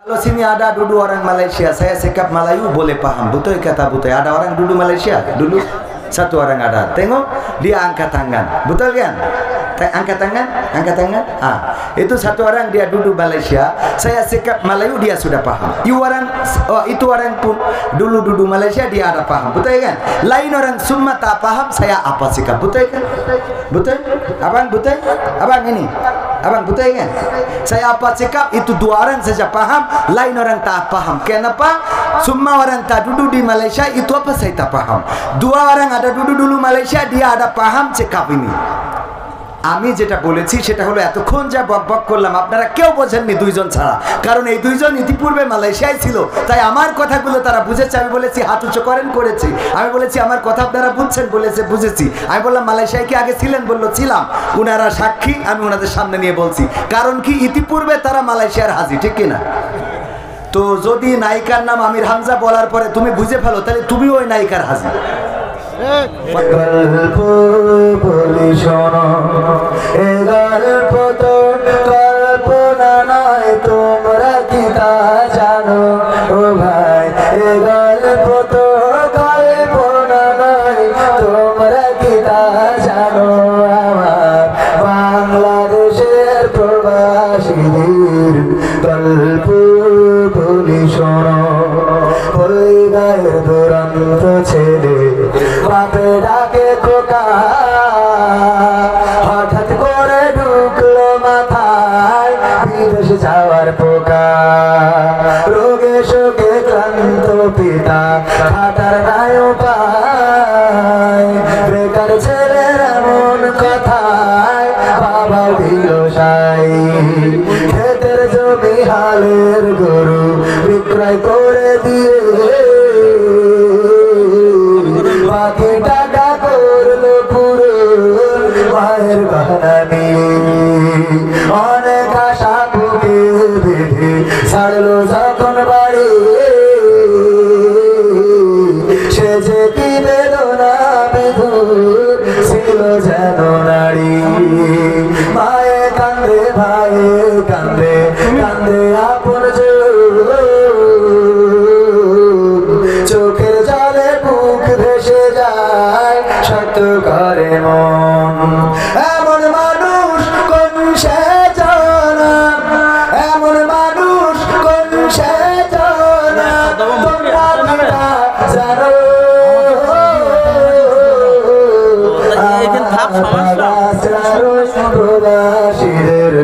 Kalau sini ada duduk orang Malaysia, saya sikap Melayu boleh paham. Betul kata betul. Ada orang duduk Malaysia, dulu satu orang ada. Tengok dia angkat tangan, betul kan? Angkat tangan, angkat tangan. Itu satu orang dia duduk Malaysia. Saya sikap Melayu dia sudah paham. Itu orang pun dulu duduk Malaysia dia ada paham, betul kan? Lain orang semua tak paham. Saya apa sikap, betul kan? Betul? Abang betul? Abang ini, abang betul kan? Saya apa sikap itu dua orang saja paham, lain orang tak paham. Kenapa? Semua orang tak duduk di Malaysia itu apa saya tak paham. Dua orang ada duduk dulu Malaysia dia ada paham sikap ini. আমি যেটা বলেছি সেটা হলো এতক্ষণ যা বকবক করলাম আপনারা কেউ বোঝেননি দুইজন ছাড়া, কারণ এই দুইজন ইতিপূর্বে মালয়েশিয়ায় ছিল, তাই আমার কথাগুলো তারা বুঝেছে। আমি বলেছি হাত উঁচু করেন, করেছি। আমি বলেছি আমার কথা আপনারা বুঝছেন, বলেছে বুঝেছি। আমি বললাম মালয়েশিয়ায় কি আগে ছিলেন, বললো ছিলাম। উনারা সাক্ষী, আমি ওনাদের সামনে নিয়ে বলছি, কারণ কি ইতিপূর্বে তারা মালয়েশিয়ার হাজি, ঠিক কিনা? তো যদি নায়িকার নাম আমির হামজা বলার পরে তুমি বুঝে ফেলো, তাহলে তুমিও ওই নায়িকার হাজি। গল্প বলি শোনো, এ গল্প তো কল্পনা নয়, তোমরা কি তা জানো? ও ভাই, এ গল্প তো কল্পনা নয়, তোমরা কি তা জানো? আমার বাংলাদেশের প্রবাসীদের গল্প বলি শোনো। ওই গায়ের দুরন্ত ছেলে বাপে ডাকে খোকা, হঠাৎ করে ঢুকলো মাথায় বিদেশ যাওয়ার পোকা। রোগে শোকে ক্লান্ত পিতা খাটার নাই উপায়, বেকার ছেলের এমন কথায় বাবা দিল সাই। ক্ষেতের জমি হালের গরু বিক্রয় করে দিয়ে বাকি টাকা করলো পুরো মায়ের গহনা নিয়ে। অনেক আশা বুকে বেঁধে ছাড়লো যখন বাড়ি, সে যে কি বেদনা বিধুর ছিল যেন নারী। মায়ে কান্দে, ভাইয়ে কান্দে, কান্দে আপন চোখের জলে বুক ভেসে যায়, শক্ত করে মন। এমন মানুষ কোন সে জানা, এমন মানুষ কোন সে জানা, তোমরা জানো? প্রবাসীদের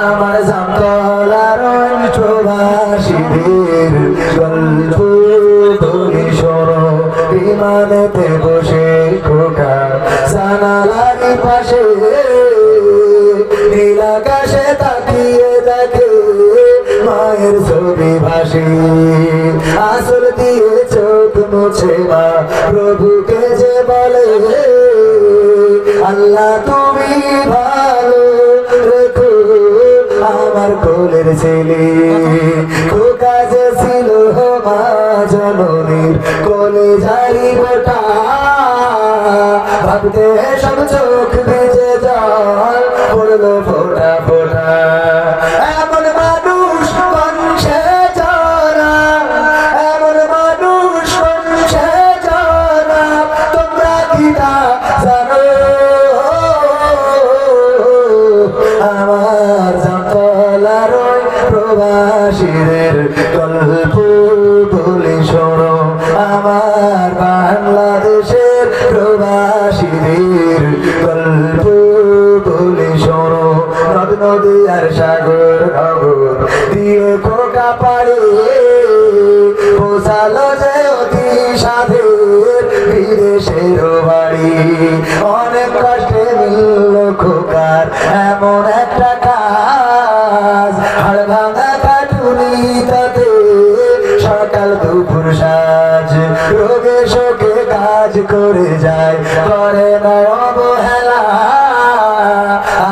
আমার জামতলার প্রবাসীদের গল্প বলি শোনো। বিমানেতে বসে খোকা জানালার পাশে নীল আকাশে তাকিয়ে দেখে মায়ের ছবি ভাসে। আসল দিয়ে চোখ মুছে মা প্রভুকে যে বলে, আল্লাহ তুমি ভালো রেখো আমার কোলের ছেলে। খোকা যে ছিল মা জননীর কোলে ঝাড়ি বোটা, ভাবতে সব চোখ ভেজে জল পড়লো ফোটা ফোটা। এমন মানুষ কোন সে জানা, এমন মানুষ কোন সে জানা, তোমরা কি তা জানো? আমার জামতলার প্রবাসীদের গল্প বলি শোনো। আমার বাংলাদেশের প্রবাসীদের গল্প বলি শোনো। নদ নদী আর সাগর নগর দিয়ে খোকা পাড়ে পৌঁছালো যে অতি সাধের বিদেশের বাড়ি। অনেক কষ্টে মিলল খোকার এমন একটা কাজ, হাড় ভাঙা কাটুনি তাতে সকাল দুপুর সাজ। রোগে শোকে কাজ করে যায়, করে না অবহেলা।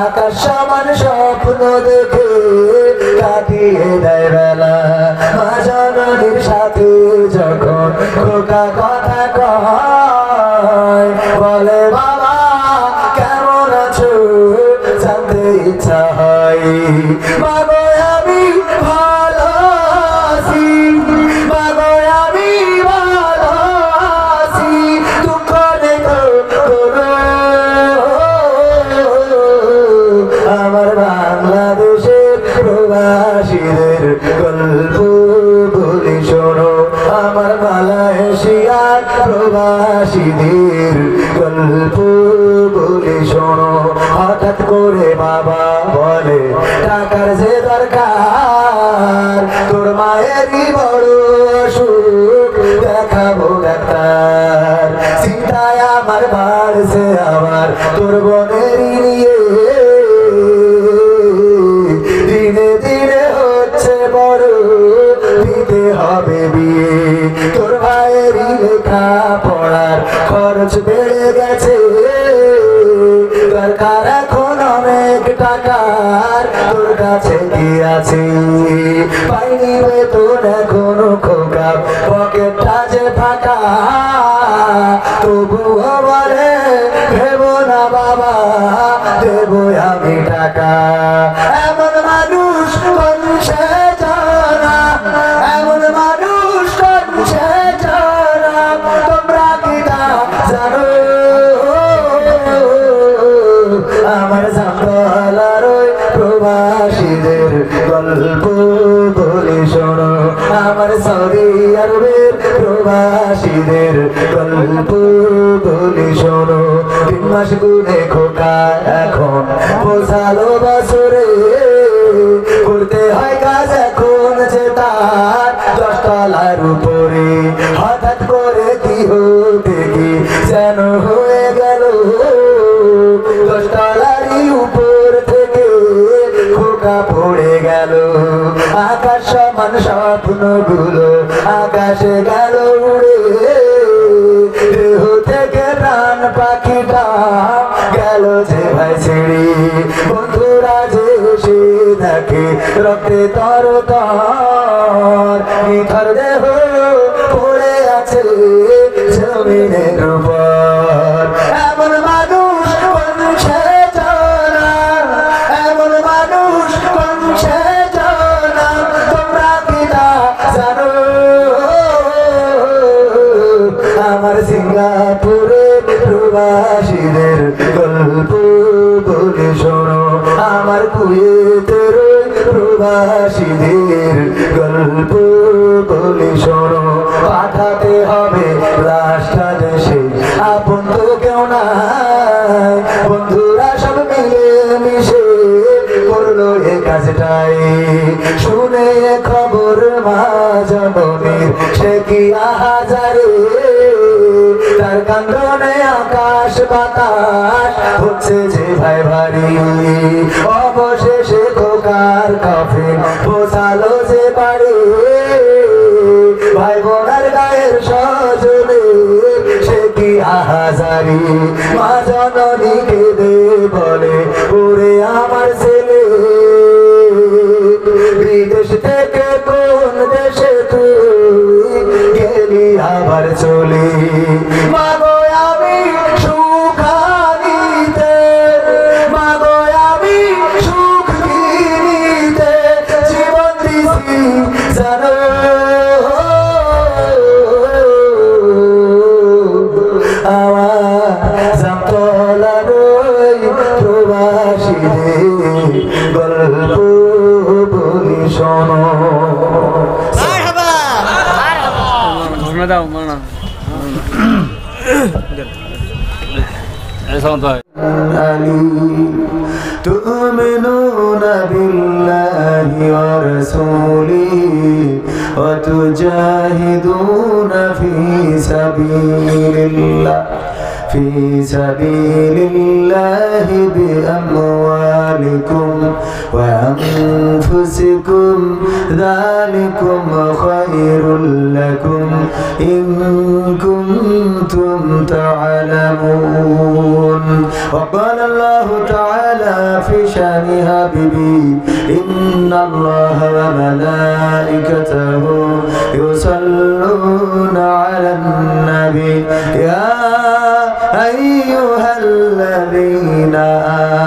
আকাশ সমান স্বপ্ন দেখে কাটিয়ে দেয় বেলা। মা জননীর সাথে যখন খোকা কথা কয়, বলে বাবা কেমন আছো, জানতে ইচ্ছা হয়। মাগো আমি ভালো আছি, মাগো আমি ভালো আছি, দুঃখ দেখো করো আমার বাংলাদেশের প্রবাসীদের গল্প বলি শোনো, আমার মালয়েশিয়ার প্রবাসীদের গল্প বলি শোনো। হঠাৎ করে বাবা বলে টাকার যে দরকার, তোর মায়েরই বড় অসুখ, দেখাবো ডাক্তার। চিন্তায় আমার বাড়ছে আবার তোর বোনেরই নিয়ে, দিনে দিনে হচ্ছে বড়, দিতে হবে বিয়ে। তোর ভাইয়েরই লেখা পড়ার খরচ বেড়ে গেছে, দরকার এখন অনেক টাকার, তোর কাছে কি আছে? পাইনি বেতন এখনো খোকা, পকেটটা যে ফাঁকা, তবুও বলে ভেবো না বাবা, দেবো আমি টাকা। এমন মানুষ করছে জানা, এমন মানুষ করছে জানা, তোমরা কি তা জানো? আমার জানলার ওই প্রবাসীদের গল্প বলে শোনো, আমার সৌদি আরবের প্রবাসীদের গল্প বলে শোনো। 3 মাস গুনে খোকা এখন পৌঁছালো বছরে, করতে হয় কাজ এখন যে তার 10 তলার উপরে। হঠাৎ করে কি হতে কি যেন হয়ে গেল, 10 তলারই উপর থেকে খোকা পড়ে গেল। আকাশ সমান স্বপ্নগুলো আকাশে গেল উড়ে, দেহ থেকে প্রাণ পাখিটা গেল যে ভাই ছেড়ে। বন্ধুরা যে সে দেখে রক্তে তর তর, নিথর দেহ পড়ে আছে জমিনের উপর। এমন মানুষ করছে জানা, এমন মানুষ করছে জানা, তোমরা কি তা জানো? আমার সিঙ্গাপুরের প্রবাসীদের গল্প বলে শোনো, আমার কুয়েতের প্রবাসীদের গল্প বলে শোনো। পাঠাতে হবে লাশটা দেশে, আপন তো কেউ নাই, বন্ধুরা সব মিলে মিশে করলো এ কাজটাই। শুনে খবর মা জননীর সে কি আহাজারে, তার কান্দনে আকাশ বাতাস হচ্ছে যে ভাই ভারী। অবশেষে খোকার কাফিন পৌঁছালো যে বাড়ি, ভাই বোনার গায়ের সজনে সে কি আহাজারি। মা জননীকে দে বলে ওরে আমার ছেলে, বিদেশ থেকে কোন দেশে তুই গেলি আবার চলে। মাগো আমি সুখানিতে, মাগো আমি সুখ কিনিতে জীবন দিছি জানো। আমার জামতলার ওই প্রবাসীদের গল্প বলি শোনো। تؤمنون بالله ورسوله وتجاهدون في سبيل الله بأموالكم وأنفسكم ذلكم خير لكم إن كنتم تعلمون. وقال الله تعالى في شأن حبيبي إن الله وملائكته يصلون على النبي يا أيها الذين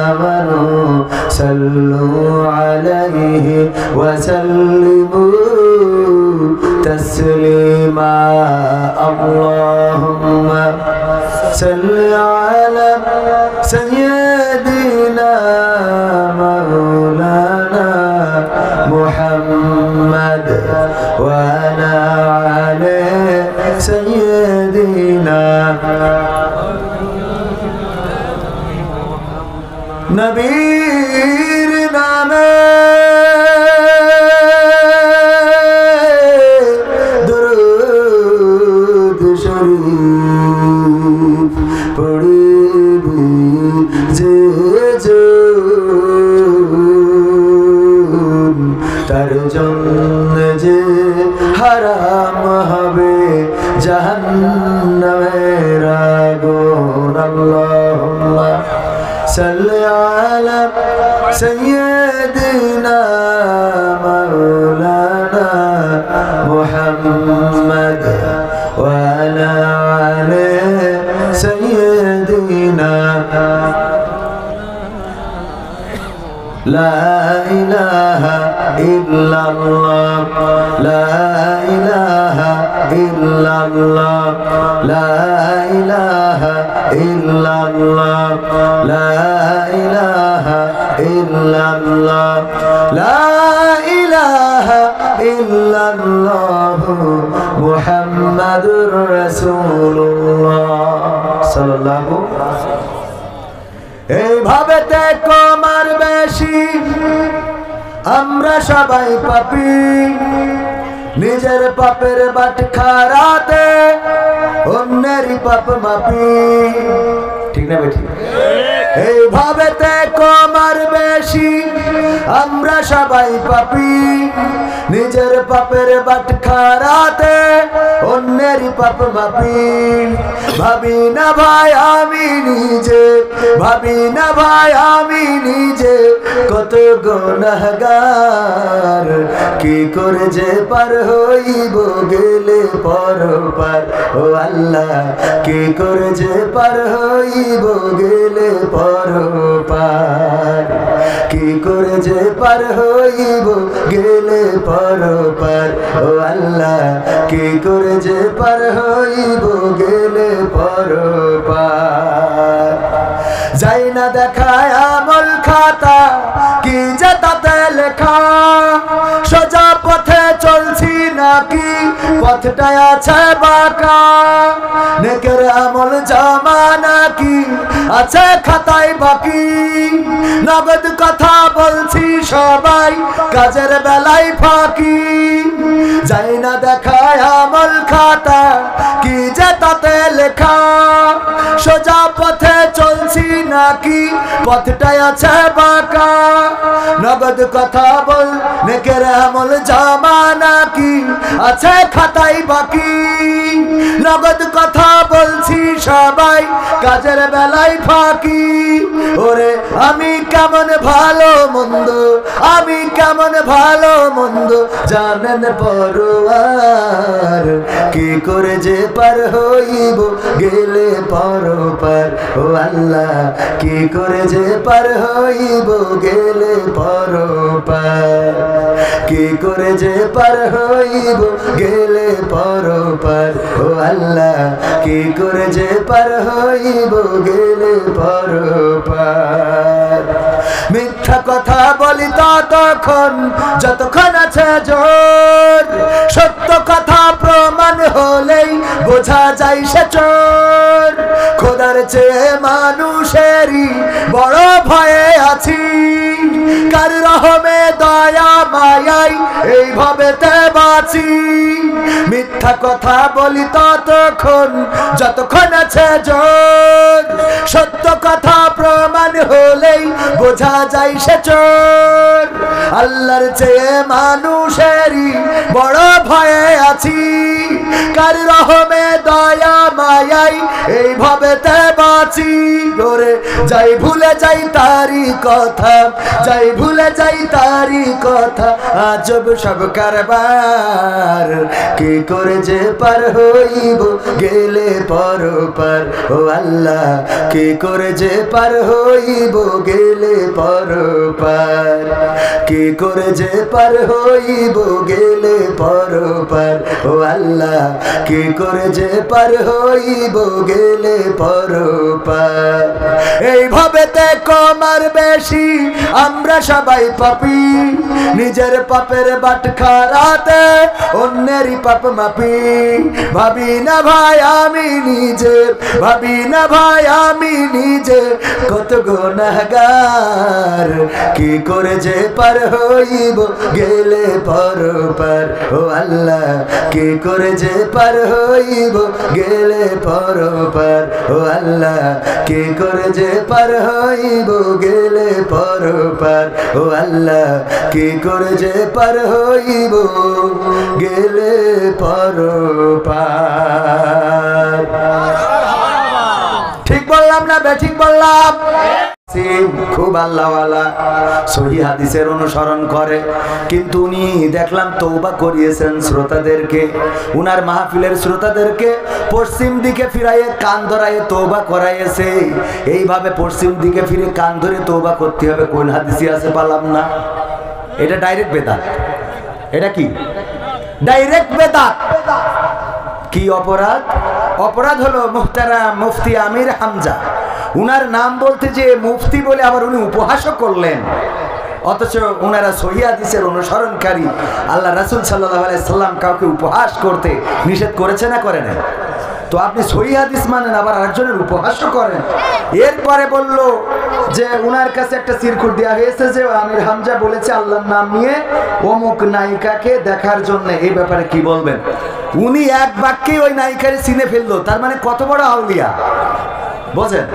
آمنوا صلوا عليه عليه وسلموا تسليما اللهم صل على سيدنا مولانا محمد وعلى آله سيدنا নবীর নামে দরুদ শরীফ পড়িবি যে তার জন্য যে হারাম হবে জাহান্নামের আগুন আল্লাহুম্মা সাল্লি আলা সাইয়্যিদিনা মাওলানা মুহাম্মদ ওয়া আলা আলি সাইয়্যিদিনা لا إله إلا الله لا إله إلا الله لا إله إلا الله لا إله إلا الله لا إله إلا الله محمد رسول الله صلى الله عليه وسلم এইভাবে তে কমার বেশি আমরা সবাই পাপী নিজের পাপের বাটখারাতে অন্যেরই পাপ মাপি ঠিক না বেঠিক এইভাবে তে কমার বেশি আমরা সবাই পাপী নিজের পাপের বাটখারাতে অন্যেরই পাপ মাপি ভাবি না ভাই আমি নিজে ভাবি না ভাই আমি নিজে কত গুনাহগার কি করে যে পার হইব গেলে পরপার ও আল্লাহ কি করে যে পার হইব গেলে পরপার কি করে যে পার হইব গেলে পরপার ও আল্লাহ কি করে যে পার হইব গেলে পরপার যাই না দেখায় আমল খাতা কি যে তাতে লেখা সোজা পথে চলছি নাকি পথটা আছে বাঁকা নেকের আমল জমা নাকি আছে খাতায় বাকি নগদ কথা বলছি সবাই কাজের বেলায় ফাঁকি যাই না দেখায় আমল খাতা কি যে তাতে লেখা সোজা পথে চলছি নাকি পথটাই আছে বাঁকা নগদ কথা বল নেকের আমল জমা নাকি আছে খাতায় বাকি নগদ কথা বলছি সবাই কাজের বেলায় ফাঁকি ওরে আমি কেমন ভালো মন্দ আমি কেমন ভালো মন্দ জানেন পরওয়ার কি করে যে পার হইব গেলে পরপার ও আল্লাহ কি করে যে পার হইব গেলে পরপার কি করে যে পার হইব গেলে পরপার ও আল্লাহ কি করে যে পার হইব গেলে পরপার মিথ্যা কথা বলি ততক্ষণ যতক্ষণ আছে জোর সত্য কথা প্রমাণ হলেই বোঝা যায় সে চোর খোদার চেয়ে মানুষেরই বড় ভয়ে আছি কার রহমে দয়া মায়াই এইভাবে তে বাঁচি মিথ্যা কথা বলি ততক্ষণ যতক্ষণ আছে জোর সত্য কথা প্রমাণ হলেই বোঝা যায় সে চোর আল্লাহর চেয়ে মানুষেরই বড় ভয়ে আছি কার রহমে দয়া মায়াই এইভাবে তে বাঁচি করে যাই ভুলে যাই তারি কথা, যাই ভুলে যাই তারি কথা, আজব সব কারবার কি করে যে পার হইব গেলে পরপার, ও আল্লাহ কি করে যে পার হইব গেলে পরপার, কি করে যে পার হইব গেলে পরপার, ও আল্লাহ কি করে যে পার হইব গেলে পরপার। এইভাবে তে কমার বেশি আমরা সবাই পাপী, নিজের পাপের বাটখারাতে অন্যেরই পাপ মাপি, ভাবি না ভাই আমি নিজে, ভাবি না ভাই আমি নিজে কত গুনাহগার, কি করে যে পার হইব গেলে পরপার, ও আল্লাহ কি করে যে পার হইব গেলে পরপার, ও আল্লাহ কি করে যে পার হইব গেলে পরপার, ও আল্লাহ কি করে যে পার হইব গেলে পরপার। ঠিক বললাম না বেঠিক বললাম? খুব আল্লাহওয়ালা, সহিহ হাদিসের অনুসরণ করে, কিন্তু উনি দেখলাম তওবা করিয়েছেন শ্রোতাদেরকে, উনার মাহফিলের শ্রোতাদেরকে পশ্চিম দিকে ফিরাইয়ে কান ধরাইয়ে তওবা করাইয়েছে। এইভাবে পশ্চিম দিকে ফিরে কান ধরে তওবা করতে হবে, কোন হাদিসে আছে পালাম না। এটা ডাইরেক্ট বেদাত। এটা কি ডাইরেক্ট বেদাত? কি অপরাধ? অপরাধ হলো মুহতারাম মুফতি আমির হামজা, উনার নাম বলতে যে মুফতি বলে আবার উনি উপহাসও করলেন, অথচ উনারা সহিহ হাদিসের অনুসরণকারী। আল্লাহ রাসূল সাল্লাল্লাহু আলাইহি সাল্লাম কাউকে উপহাস করতে নিষেধ করেছে না করে না? তো আপনি সহিহ হাদিস মানেন আবার আরেকজনের উপহাসও করেন। এরপরে বলল যে উনার কাছে একটা সিরকুট দেওয়া হয়েছে যে আমির হামজা বলেছে আল্লাহর নাম নিয়ে অমুক নায়িকাকে দেখার জন্য, এই ব্যাপারে কি বলবেন? উনি এক বাক্যে ওই নায়িকারে চিনে ফেললো, তার মানে কত বড় আউলিয়া বোঝেন?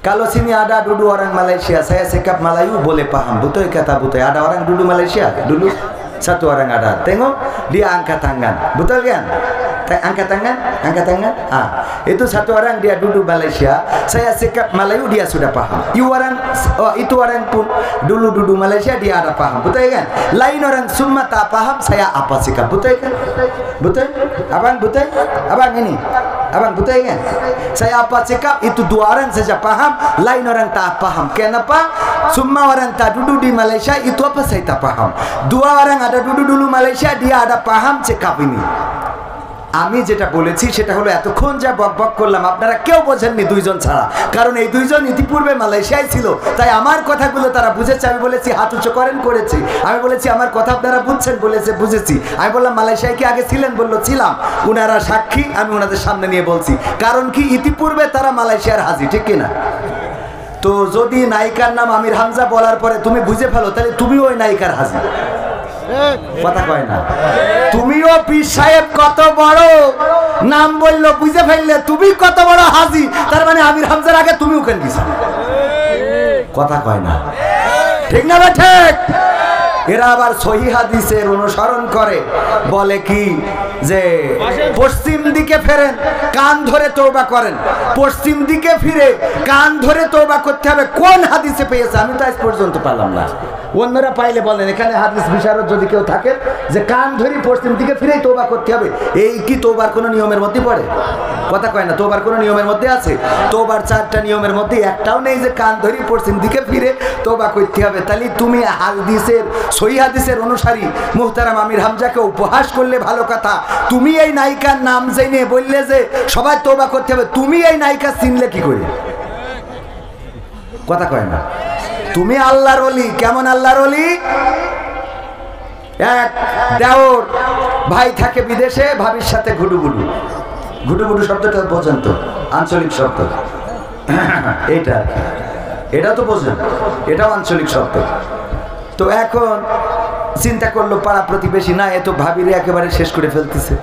Kalau sini ada dulu orang Malaysia, saya sikap Melayu boleh paham. Betul kata Butai, ada orang dulu Malaysia dulu, satu orang ada. Tengok dia angkat tangan, betul kan? Angkat tangan, angkat tangan. Ah, itu satu orang dia duduk Malaysia. Saya sikap Melayu dia sudah paham. Itu orang pun dulu duduk Malaysia dia ada paham, betul kan? Lain orang semua tak paham saya apa sikap, betul kan? Betul? Abang betul? Abang ini, abang betul kan? Saya apa sikap itu dua orang saja paham, lain orang tak paham. Kenapa? Semua orang tak duduk di Malaysia itu apa saya tak paham. Dua orang ada duduk dulu Malaysia dia ada paham sikap ini. আমি যেটা বলেছি সেটা হলো এতক্ষণ যা বকবক করলাম আপনারা কেউ বোঝেননি দুইজন ছাড়া, কারণ এই দুইজন ইতিপূর্বে মালয়েশিয়ায় ছিল, তাই আমার কথাগুলো তারা বুঝেছে। আমি বলেছি হাত উঁচু করেন, করেছি। আমি বলেছি আমার কথা আপনারা বুঝছেন, বলেছে বুঝেছি। আমি বললাম মালয়েশিয়ায় কি আগে ছিলেন, বললো ছিলাম। উনারা সাক্ষী, আমি ওনাদের সামনে নিয়ে বলছি, কারণ কি ইতিপূর্বে তারা মালয়েশিয়ার হাজি, ঠিক কিনা? তো যদি নায়িকার নাম আমির হামজা বলার পরে তুমি বুঝে ফেলো, তাহলে তুমিও ওই নায়িকার হাজি। কথা কয় না? তুমিও পীর সাহেব কত বড় নাম বললো, বুঝে ফেললে তুমি কত বড় হাজি, তার মানে আমির হামজার আগে তুমিও কেন গেছো? কথা কয় না? ঠিক না বা ঠিক? এরা আবার সহিহ হাদিসের অনুসরণ করে, বলে কি যে পশ্চিম দিকে ফেরেন কান ধরে তওবা করেন, পশ্চিম দিকে ফিরে কান ধরে তওবা করতে হবে। কোন হাদিসে পেয়েছে? আমি তো আজ পর্যন্ত পেলাম না। অন্যরা পাইলে বলেন, এখানে হাদিস বিশারদ যদি কেউ থাকে যে কান ধরি পশ্চিম দিকে ফিরেই তওবা করতে হবে, এই কি তওবার কোনো নিয়মের মধ্যে পড়ে? কথা কয় না? তওবার কোনো নিয়মের মধ্যে আছে? তওবার 4টা নিয়মের মধ্যে একটাও নেই যে কান ধরি পশ্চিম দিকে ফিরে তওবা করতে হবে। তাহলে তুমি হাদিসের সহিহ হাদিসের অনুসারী মুহতারাম আমির হামজাকে উপহাস করলে ভালো কথা, তুমি এই নায়িকার নাম জেনে বললে যে সবাই তওবা করতে হবে, তুমি এই নায়িকা চিনলে কি করে? কথা কয় না? তুমি আল্লাহর ওলি। কেমন আল্লাহর ওলি? এক দেওর ভাই থাকে বিদেশে, ভাবির সাথে ঘুডুঘুডু। ঘুডুঘুডু শব্দটা বোঝেন তো? আঞ্চলিক শব্দ এইটা, এটা তো বোঝেন, এটাও আঞ্চলিক শব্দ। তো এখন চিন্তা করলো পাড়া প্রতিবেশী না, এ তো ভাবিরে একেবারে শেষ করে ফেলতেছে,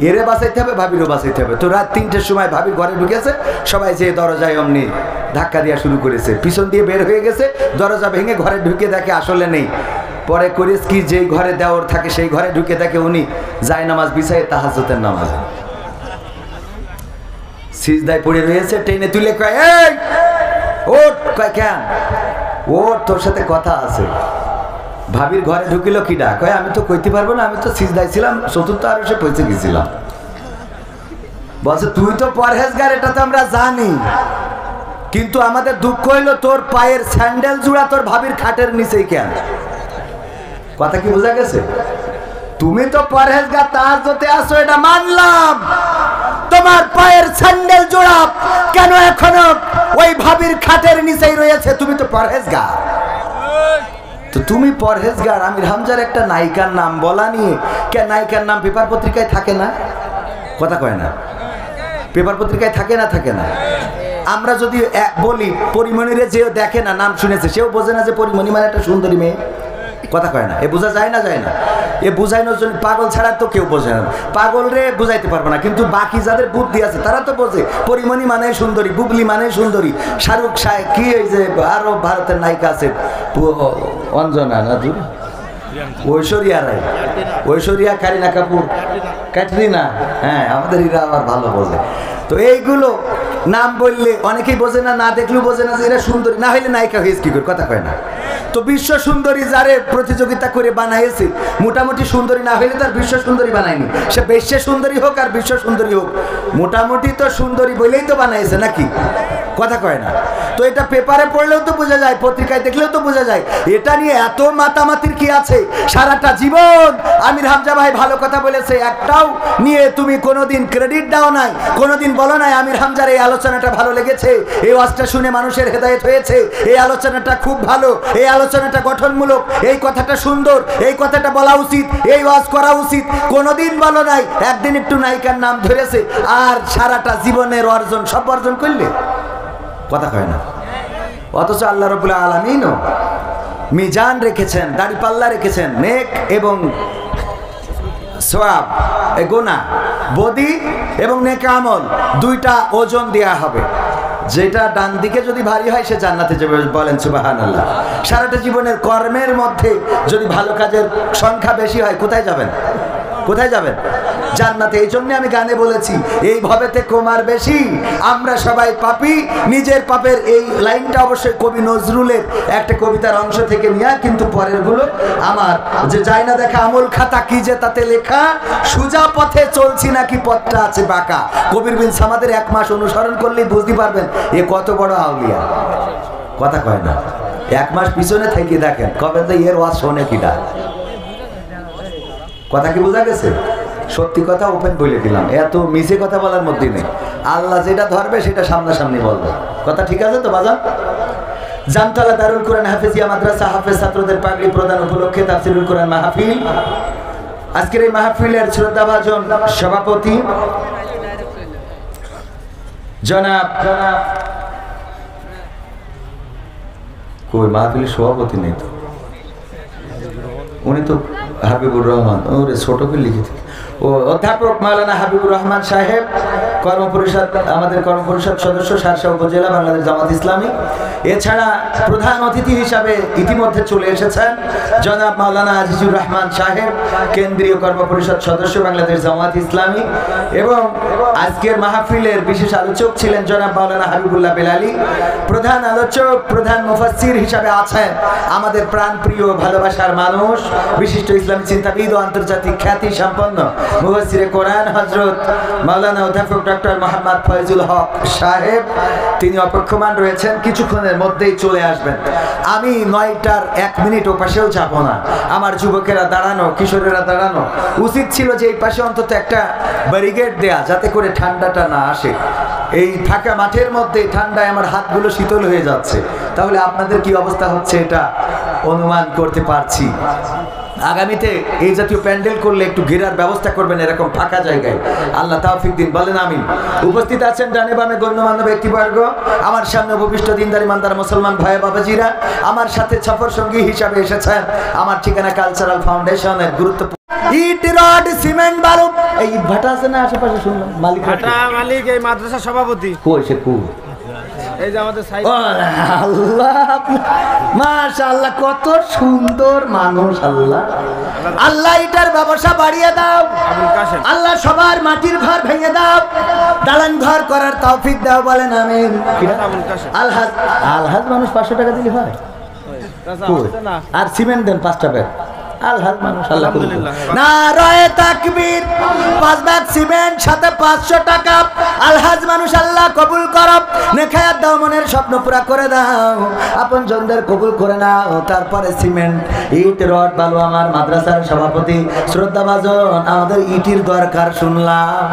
এরে বাঁচাইতে হবে, ভাবিরও বাঁচাইতে হবে। তো রাত 3টের সময় ভাবির ঘরে ঢুকেছে, সবাই যে দরজায় অমনি ধাক্কা দেওয়া শুরু করেছে, পিছন দিয়ে বের হয়ে গেছে, দরজা ভেঙে ঘরে ঢুকে দেখে আসলে নেই। পরে করিস কি, যেই ঘরে দেওর থাকে সেই ঘরে ঢুকে থাকে উনি যায় নামাজ বিছায় তাহাজ্জুদের নামাজ, সিজদায় পড়ে রয়েছে, টেনে তুলে কয় এই ওঠ, কয় কেন, ওর তোর সাথে কথা আছে। ভাবির ঘরে ঢুকিল কিডা, কয় আমি তো কইতে পারবো না, আমি তো সিজদায় ছিলাম, চতুর্থ আরশে পৌঁছে গেছিলাম। বলছে তুই তো পরহেজগার, এটা তো আমরা জানি, কিন্তু আমাদের দুঃখ হইলো তোর পায়ের স্যান্ডেল জুড়া তোর ভাবির খাটের নিচেই কেন। কথা কি বোঝা গেছে? তুমি তো পরহেজগার, তাহাজ্জুদে আসো এটা মানলাম, তোমার পায়ের স্যান্ডেল জোড়া কেন এখনো ওই ভাবির খাটের নিচেই রয়েছে? তুমি তো পরহেজগার। তো তুমি পরহেজগার, আমির হামজার একটা নায়িকার নাম বলা নিয়ে, কে নায়িকার নাম পেপার পত্রিকায় থাকে না? কথা কয় না? পেপার পত্রিকায় থাকে না, থাকে না? আমরা যদি বলি পরিমণিরে যেও দেখে না, নাম শুনেছে, সেও বোঝে না যে পরিমণি মানে একটা সুন্দরী মেয়ে। কথা কয় না? এ বোঝা যায় না, যায় না? এ বুঝাইনোর জন্য পাগল ছাড়া তো কেউ বোঝে না, পাগল রে বুঝাইতে পারবে না, কিন্তু বাকি যাদের বুদ্ধি আছে তারা তো বোঝে পরিমণি মানে সুন্দরী, বুবলি মানে সুন্দরী, শাহরুখ সাহেব কি, এই যে আরো ভারতের নায়িকা আছে অঞ্জনা না, ঐশ্বরিয়া রায়, ঐশ্বরিয়া, কারিনা কাপুর, ক্যাটরিনা, হ্যাঁ আমাদের এরা আবার ভালো বোঝে। তো এইগুলো নাম বললে অনেকেই বোঝে না, না দেখলেও বোঝে না যে এরা সুন্দরী, না হইলে নায়িকা হয়েছে কি করে? কথা কয় না? তো বিশ্ব সুন্দরী যারে প্রতিযোগিতা করে বানাইছে, মোটামুটি সুন্দরী না হইলে তার বিশ্ব সুন্দরী বানায়নি, সে বিশ্ব সুন্দরী হোক আর বিশ্ব সুন্দরী হোক, মোটামুটি তো সুন্দরী বলেই তো বানাইছে নাকি? কথা কয় না? তো এটা পেপারে পড়লেও তো বোঝা যায়, পত্রিকায় দেখলেও তো বোঝা যায়। এটা নিয়ে এত মাতামাতির কি আছে? সারাটা জীবন আমির হামজা ভাই ভালো কথা বলেছে, একটাও নিয়ে তুমি কোনোদিন ক্রেডিট দাও নাই, কোনোদিন বলো নাই আমির হামজার এই আলোচনাটা ভালো লেগেছে, এই ওয়াজটা শুনে মানুষের হেদায়েত হয়েছে, এই আলোচনাটা খুব ভালো, এই আলোচনাটা গঠনমূলক, এই কথাটা সুন্দর, এই কথাটা বলা উচিত, এই ওয়াজ করা উচিত, কোনোদিন বলো নাই। একদিন একটু নায়িকার নাম ধরেছে আর সারাটা জীবনের অর্জন সব অর্জন করলে। কথা কয় না? অথচ আল্লাহ রাব্বুল আলামিনও মিজান রেখেছেন, দাড়িপাল্লা রেখেছেন, নেক এবং সওয়াব, গুনাহ, বদি এবং নেক আমল দুইটা ওজন দেয়া হবে। যেটা ডান দিকে যদি ভারী হয় সে জান্নাতে যাবে, বলেন সুবহানাল্লাহ। সারাটা জীবনের কর্মের মধ্যে যদি ভালো কাজের সংখ্যা বেশি হয় কোথায় যাবেন? কোথায় যাবেন? জান্নাতে। এই জন্য আমি গানে বলেছি এই ভবেতে কমার বেশি, আমরা সবাই পাপী, নিজের পাপের। এই লাইনটা অবশ্যই কবি নজরুলের একটা কবিতার অংশ থেকে নেয়া, কিন্তু পরের গুলো আমার, যে যায় না দেখা আমল খাতা কি যে তাতে লেখা, সুজা পথে চলছি নাকি পথটা আছে বাঁকা। কবির বিন সামাদের 1 মাস অনুসরণ করলেই বুঝতে পারবেন এ কত বড় আউলিয়া। কথা কয় না? 1 মাস পিছনে থেকে দেখেন কবে তো এর ওয়াজ শোনে কিনা। কথা কি বোঝা গেছে? সত্যি কথা ওপেন বলে দিলাম, এত মিছে কথা বলার মধ্যে নেই। আল্লাহ যেটা ধরবে সেটা সামনাসামনি বলবে। কথা ঠিক আছে তো বাজান? জামতলা দারুল কোরআন হাফেজিয়া মাদ্রাসা হাফেজ ছাত্রদের পাগড়ি প্রদান উপলক্ষে তাফসীরুল কোরআন মাহফিল। আজকের এই মাহফিলের শ্রদ্ধাভাজন সভাপতি জনাব কই মাহফিলের সভাপতি নেই তো, উনি তো হাবিবুর রহমান, ওরে ছোট করে লিখেছে। ও অধ্যাপক মাওলানা হাবিবুর রহমান সাহেব, কর্মপরিষদ, আমাদের কর্মপরিষদ সদস্য, শার্শা উপজেলা, বাংলাদেশ জামাত ইসলামী। এছাড়া প্রধান অতিথি হিসাবে ইতিমধ্যে চলে এসেছেন জনাব মাওলানা আজিজুর রহমান সাহেব, কেন্দ্রীয় কর্মপরিষদ সদস্য, বাংলাদেশ জামাত ইসলামী। এবং আজকের মাহফিলের বিশেষ আলোচক ছিলেন জনাব মাওলানা হাবিবুল্লাহ বেলালী। প্রধান আলোচক, প্রধান মুফাসসির হিসাবে আছেন আমাদের প্রাণপ্রিয় ভালোবাসার মানুষ, বিশিষ্ট ইসলামী চিন্তাবিদ ও আন্তর্জাতিক খ্যাতি সম্পন্ন মুফাসসিরে কোরআন হযরত মাওলানা অধ্যাপক ডক্টর মোহাম্মদ ফয়জুল হক সাহেব। তিনি অপেক্ষমান রয়েছেন, কিছুক্ষণের মধ্যেই চলে আসবেন। আমি 9টার 1 মিনিট ও পাশেও যাব না। আমার যুবকেরা দাঁড়ানো, কিশোরেরা দাঁড়ানো, উচিত ছিল যে এই পাশে অন্তত একটা ব্যারিকেড দেয়া, যাতে করে ঠান্ডাটা না আসে। এই ফাঁকা মাঠের মধ্যে ঠান্ডায় আমার হাতগুলো শীতল হয়ে যাচ্ছে, তাহলে আপনাদের কি অবস্থা হচ্ছে এটা অনুমান করতে পারছি। আগামীতে এই জাতীয় প্যান্ডেল করলে একটু ঘেরার ব্যবস্থা করবেন এরকম ফাঁকা জায়গায়, আল্লাহ তাওফিক দিন, বলেন আমিন। উপস্থিত আছেন ডানে বামে গণ্যমান্য ব্যক্তিবর্গ, আমার সামনে উপবিষ্ট দিনদার ইমানদার মুসলমান ভাই বাবাজিরা, আমার সাথে সফর সঙ্গী হিসাবে এসেছেন আমার ঠিকানা কালচারাল ফাউন্ডেশনের গুরুত্বপূর্ণ ইট, রড, সিমেন্ট, বালু, এই ভাটা আছে না আশেপাশে, শুনলাম মালিক, ভাটা মালিক এই মাদ্রাসা সভাপতি, কই সে কু এই যে আমাদের সাইড আল্লাহ মাশাআল্লাহ কত সুন্দর মানুষ আল্লাহ আল্লাহ এটার ব্যবসা বাড়িয়ে দাও আল্লাহ সবার মাটির ঘর ভেঙে দাও দালান ঘর করার তৌফিক দাও বলেন আমিন আলহাজ আলহাজ মানুষ 500 টাকা দিলে হয় আর সিমেন্ট দেন 5 টাকা আলহাজ মানুষ আল্লাহ নারায়ে তাকবীর 5 ব্যাগ সিমেন্ট সাথে 500 টাকা আলহাজ মানুষ আল্লাহ কবুল করো নেখায়াত দাও মনের স্বপ্ন পুরা করে দাও আপন জনদের কবুল করে নাও তারপরে সিমেন্ট ইট রড বালু আমার মাদ্রাসার সভাপতি শ্রদ্ধাভাজন আমাদের ইটির দরকার শুনলাম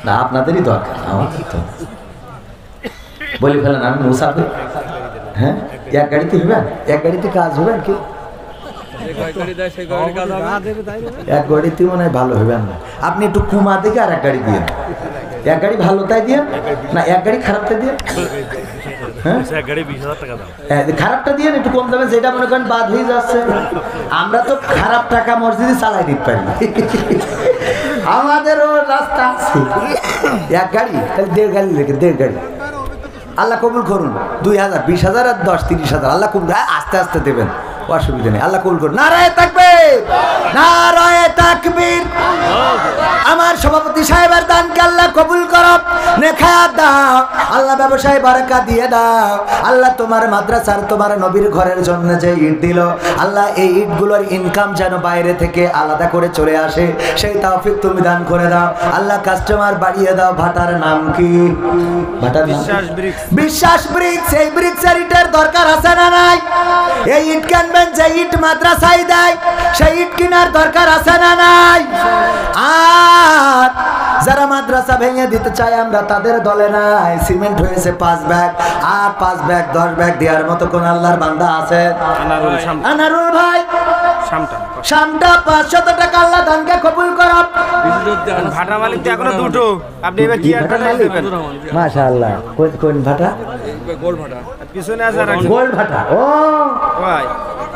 না আপনাদেরই দরকার আমাদের তো বলি ফেলেন আমি মুসাফির হ্যাঁ এক গাড়িতে হবে এক গাড়িতে কাজ হবে কি এক গাড়িতে মনে হয় ভালো হবে না আপনি একটু কুমা দেখে আর এক গাড়ি দিয়ে এক গাড়ি ভালো তাই দিয়ে না এক গাড়ি খারাপ তাই দিয়ে খারাপটা দিয়ে একটু কম দামে যেটা মনে করেন বাদ হয়ে যাচ্ছে আমরা তো খারাপ টাকা মসজিদে চালাই দিতে পারি আমাদেরও রাস্তা আছে এক গাড়ি তাহলে 1.5 গাড়ি লেগে 1.5 গাড়ি আল্লাহ কবুল করুন 2000 20,000 আর 10 30,000 আল্লাহ কবুল আস্তে আস্তে দেবেন অসুবিধা নেই আল্লাহ কবুল করুন নারায়ে তাকবীর নারায়ে তাকবীর আমার সভাপতি সাহেবের দানকে আল্লাহ কবুল করো নেখায়াত দাও আল্লাহ ব্যবসায় বারাকা দিয়ে দাও আল্লাহ তোমার মাদ্রাসার তোমার নবীর ঘরের জন্য যে ইট দিল আল্লাহ এই ইটগুলোর ইনকাম যেন বাইরে থেকে আলাদা করে চলে আসে সেই তৌফিক তুমি দান করে দাও আল্লাহ কাস্টমার বাড়িয়ে দাও ভাটার নাম কি ভাটার নাম বিশ্বাস ব্রিক্স এই ব্রিক্সের ইটের দরকার আছে না নাই এই ইট কিনবেন যে ইট মাদ্রাসায় দেয় সেই ইট কেনার দরকার আছে না নাই আর যারা মাদ্রাসা ভেঙে দিতে চায় আমরা তাদের দলে নাই সিমেন্ট হয়েছে 5 ব্যাগ আর 5 ব্যাগ 10 ব্যাগ দেওয়ার মতো কোন আল্লাহর বান্দা আছে আনারুল ভাই শামটা 500 টাকা আল্লাহ দানকে কবুল করো ভাটা মালিক এখনো দুটো আপনি এবার কি একটা নেবেন মাশাআল্লাহ কোন ভাটা গোল ভাটা পিছনে আছে আর গোল ভাটা ও ভাই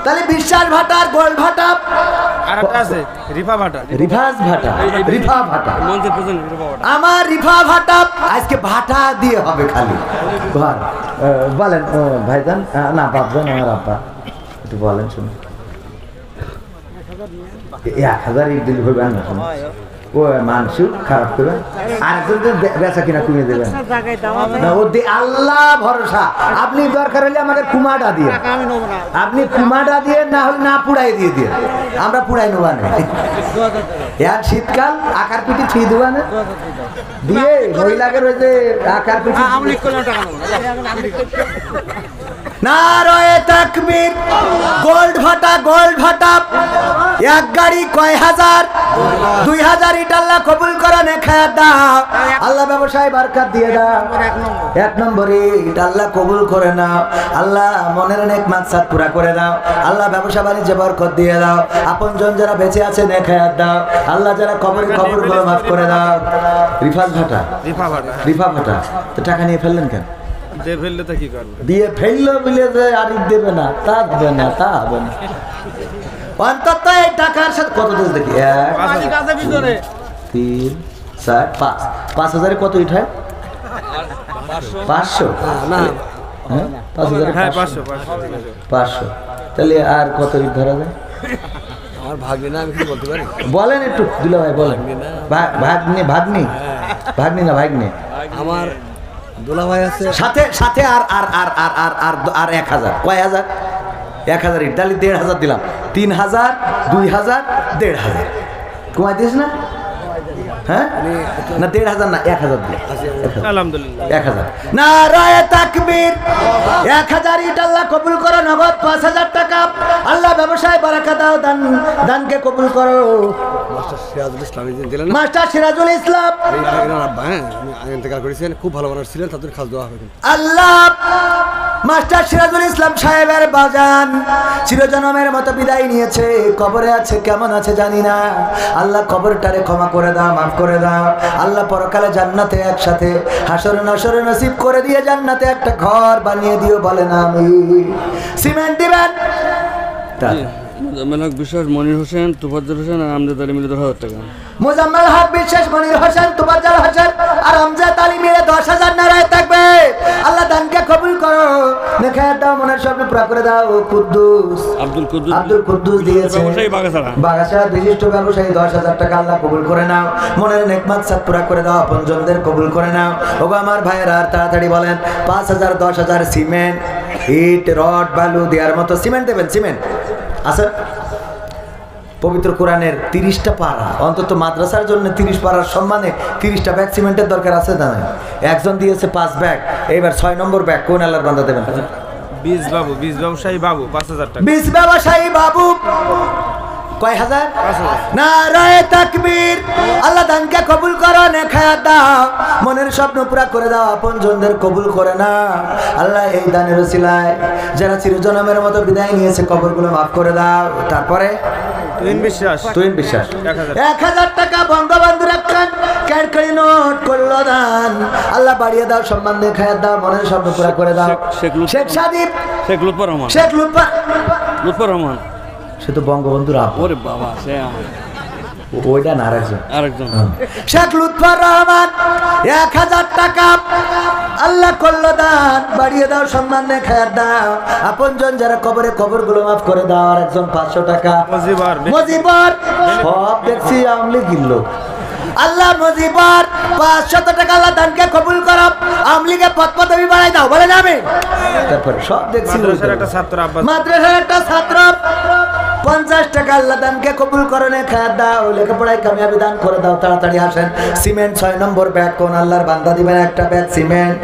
তাহলে বিশ্বাস ভাটা আর গোল ভাটা আর একটা আছে রিফা ভাটা রিফাস ভাটা রিফা ভাটা মঞ্চের পিছনে রিফা ভাটা আমার রিফা ভাটা আজকে ভাটা দিয়ে হবে খালি ঘর বলেন ভাইজান না বাপজান আমার আব্বা একটু বলেন শুনুন 1000 ইট দিলে হবে না শুনুন ও মাংস খারাপ করবেন আর বেচা কিনা কমিয়ে দেবেন না ও আল্লাহ ভরসা আপনি দরকার হলে আমাদের কুমাটা দিয়ে আপনি কুমাটা দিয়ে না হলে না পুড়াই দিয়ে দিয়ে আমরা পুড়াই নেবা না আর শীতকাল আকার পিঠি ছুঁয়ে দেবা না দিয়ে মহিলাকে রয়েছে আকার পিঠি নারায়ে তাকবীর গোল্ড ভাটা এক গাড়ি কয় হাজার 2000 ইট আল্লাহ কবুল করে নেখায়াত দাও আল্লাহ ব্যবসায় বরকত দিয়ে দাও 1 নম্বরে ইট আল্লাহ কবুল করে নাও আল্লাহ মনের নেক মাকসাদ পুরা করে দাও আল্লাহ ব্যবসা বাণিজ্যে বরকত দিয়ে দাও আপনজন যারা বেঁচে আছে নেখায়াত দাও আল্লাহ যারা কবরগুলো মাফ করে দাও রিফা ভাটা তো টাকা নিয়ে ফেললেন কেন দিয়ে ফেললে তো কি করবে দিয়ে ফেললো বলে যে আর দেবে না তা হবে না অন্তত এই টাকার সাথে কত দেশ দেখি 1 2 3 4 5 5000 কত ইট হয় 500 না 500 তাহলে আর কত ইট ধরা যায় আমার ভাগ্নি না আমি কি বলতে পারি বলেন একটু দুলা ভাই বলেন ভাগ্নি না ভাগ্নি আমার দুলা ভাই আছে সাথে আর 1000 কয় হাজার 1000 ইট তাহলে 1500 দিলাম 3000 2000 1500 কমাই দিস না হ্যাঁ না 1500 না 1000 দিলাম আলহামদুলিল্লাহ 1000 নারায়ে তাকবীর 1000 ইট আল্লাহ কবুল করো নগদ 5000 টাকা আল্লাহ ব্যবসায় বারাকা দাও দানকে কবুল করো মাস্টার সিরাজুল ইসলাম দিলেন মাস্টার সিরাজুল ইসলাম ইন্তেকাল করেছেন খুব ভালো মানুষ ছিলেন তাদের খাস দেওয়া হবে আল্লাহ মাস্টার সিরাজুল ইসলাম সাহেবের বাজান চিরজনমের মতো বিদায় নিয়েছে কবরে আছে কেমন আছে জানি না আল্লাহ কবরটারে ক্ষমা করে দাও মাফ করে দাও আল্লাহ পরকালে জান্নাতে একসাথে হাসর নাসর নসিব করে দিয়ে জান্নাতে একটা ঘর বানিয়ে দিও বলেন আমিন সিমেন্ট দিবেন মোজাম্মেল হক বিশ্বাস, মনির হোসেন, তোফাজ্জল হোসেন আর আমজাদ আলী মিলে 10,000 টাকা। মোজাম্মেল হক বিশ্বাস, মনির হোসেন, তোফাজ্জল হোসেন আর আমজাদ আলী মিলে 10,000 নারায় থাকবে। আল্লাহ দানকে কবুল করো, নেখায়াত দাও, মনের স্বপ্ন পুরা করে দাও। কুদ্দুস আব্দুল কুদ্দুস দিয়েছে বাগাছড়া বিশিষ্ট ব্যবসায়ী 10,000 টাকা। আল্লাহ কবুল করে নাও, মনের নেকমাত সাত পুরা করে দাও, আপনজনদের কবুল করে নাও। ওগো আমার ভাইয়েরা আর তাড়াতাড়ি বলেন 5,000 10,000 সিমেন্ট, ইট, রড, বালু দেওয়ার মতো সিমেন্ট দেবেন। সিমেন্ট আচ্ছা, পবিত্র কোরআনের 30টা পারা, অন্তত মাদ্রাসার জন্য 30 পারার সম্মানে 30টা ব্যাগ সিমেন্টের দরকার আছে না? একজন দিয়েছে 5 ব্যাগ। এবার 6 নম্বর ব্যাগ কোন আল্লাহর বান্দা দেবেন? বীজ ব্যবসায়ী বাবু 5,000 টাকা। বীজ ব্যবসায়ী বাবু কয় হাজার? নারায়ে তাকবীর। আল্লাহ দানকে কবুল করো, নেখায়াত দাও, মনের স্বপ্ন পুরা করে দাও, আপনজনদের কবুল করে না। আল্লাহ এই দানের ওসিলায় যারা চিরজনমের মতো বিদায় নিয়েছে কবরগুলো মাফ করে দাও। তারপরে তুহিন বিশ্বাস 1,000 টাকা বঙ্গবন্ধুর একখান ক্যাডকারি নোট করলো দান। আল্লাহ বাড়িয়ে দাও, সম্মান দেখায় দাও, মনের স্বপ্ন পুরা করে দাও। শেখ সাদিব, শেখ লুৎফর রহমান, শেখ লুৎফর রহমান, সে তো বঙ্গবন্ধুর আপন। ওরে বাবা, সে ওইটা না, আরেকজন। শেখ লুৎফর রহমান 1,000 টাকা। আল্লাহ করলো দান, বাড়িয়ে দাও, সম্মান দেখায় দাও, আপনজন যারা কবরে কবরগুলো মাফ করে দাও। আর একজন 500 টাকা। মজিবর সব দেখছি আমলি গিল্লো। আল্লাহ মজিবর 500 টাকা। আল্লাহ দানকে কবুল করো, আমলিকে পদপদবি বাড়াই দাও, বলে যাবে। তারপরে সব দেখছি মাদ্রাসার একটা ছাত্র 50 টাকা। আল্লাহ দানকে কবুল করো, নেখায়াত দাও, লেখাপড়ায় কামিয়াবি দান করে দাও। তাড়াতাড়ি আসেন। সিমেন্ট 6 নম্বর ব্যাগ কোন আল্লাহর বান্দা দিবেন? একটা ব্যাগ সিমেন্ট।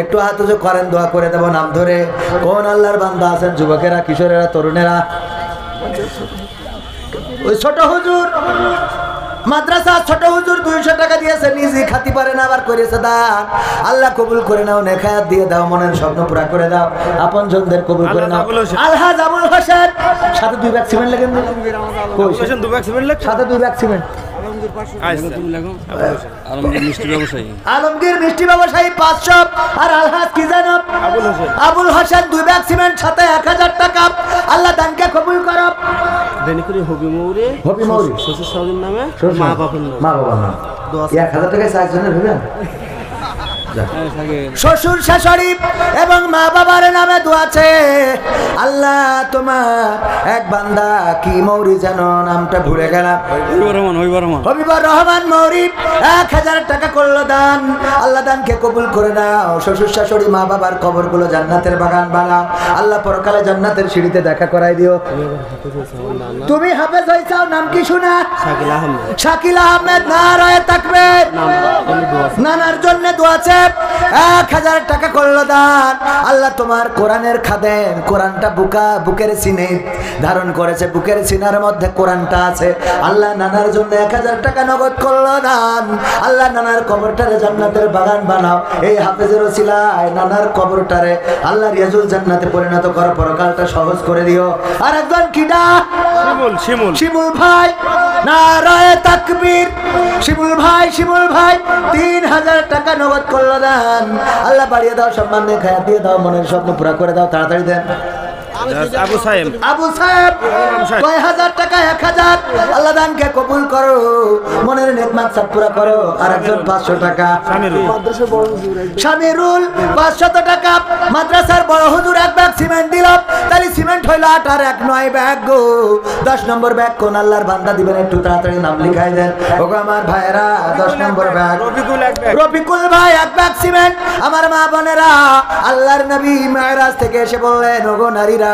একটু হাত উঁচু করেন, দোয়া করে দেবো নাম ধরে। কোন আল্লাহর বান্দা আছেন? যুবকেরা, কিশোরেরা, তরুণেরা। ওই ছোট হুজুর মাদ্রাসা, ছোট হুজুর 200 টাকা দিয়েছে, নিজে খাতি পারে না, আবার করেছে দান। আল্লাহ কবুল করে নাও, নেখায়াত দিয়ে দাও, মনের স্বপ্ন পুরা করে দাও, আপনজনদের কবুল করে নাও। আলহাজ আবুল হোসেন সাথে 2 ব্যাগ সিমেন্ট লাগেন। সাথে 2 ব্যাগ সিমেন্ট। আলমগীর মিষ্টি ব্যবসায়ী 500। আর আলহাজ কি জানো? আবুল হোসেন 2 ব্যাগ সিমেন্ট, সাথে 1,000 টাকা। আল্লাহ দানকে কবুল করো। হবি মৌরি শ্বশুর শাশুড়ির নামে, মা বাবার নাম 1,000 টাকায় 4 জনের হবেন। শ্বশুর শাশুড়ি এবং মা বাবার নামে দোয়া আছে। আল্লাহ তোমার এক বান্দা কি মৌরি যেন, নামটা ভুলে গেলাম, হবিবর রহমান মৌরি 1,000 টাকা করলো দান। আল্লাহ দানকে কবুল করে নাও। শ্বশুর শাশুড়ি মা বাবার কবরগুলো জান্নাতের বাগান বানাও। আল্লাহ পরকালে জান্নাতের সিঁড়িতে দেখা করাই দিও। তুমি হাফেজ হইছাও, নাম কি শোনা? শাকিল আহমেদ। নারায়ে তাকবীর। নানার জন্য দোয়া আছে। 1,000 টাকা করলো দান। আল্লাহ তোমার কোরআনের খাদেম, কোরআনটা বুকের সিনে ধারণ করেছে, বুকের সিনার মধ্যে কোরআনটা আছে। আল্লাহ নানার জন্য 1,000 টাকা নগদ করলো দান। আল্লাহ নানার কবরটারে জান্নাতের বাগান বানাও। এই হাফেজের ওসিলায় নানার কবরটারে আল্লাহ রিয়াজুল জান্নাতে পরিণত করো, পরকালটা সহজ করে দিও। আর একজন কিডা? শিমুল ভাই। নারায়ে তাকবীর। শিমুল ভাই 3,000 টাকা নগদ করলো দান। আল্লাহ বাড়িয়ে দাও, সম্মান দেখায় দিয়ে দাও, মনের স্বপ্ন পুরা করে দাও। তাড়াতাড়ি দেন। আবু সাহেব 6,000 টাকা 1,000। আল্লাহ দানকে কবুল করো, মনের নেকমাত সব পুরা করো। আর একজন 500 টাকা। শামিরুল 500 টাকা। মাদ্রাসার বড় হুজুর 1 ব্যাগ সিমেন্ট দিল, তাহলে সিমেন্ট হইল 8 আর 1 9 ব্যাগ গো। 10 নম্বর ব্যাগ কোন আল্লাহর বান্দা দিবেন? একটু তাড়াতাড়ি নাম লিখাই দেন। ওগো আমার ভাইরা, 10 নম্বর ব্যাগ রফিকুল ভাই 1 ব্যাগ সিমেন্ট। আমার মা বোনেরা, আল্লাহর নবী মেরাজ থেকে এসে বললেন, ওগো নারীরা,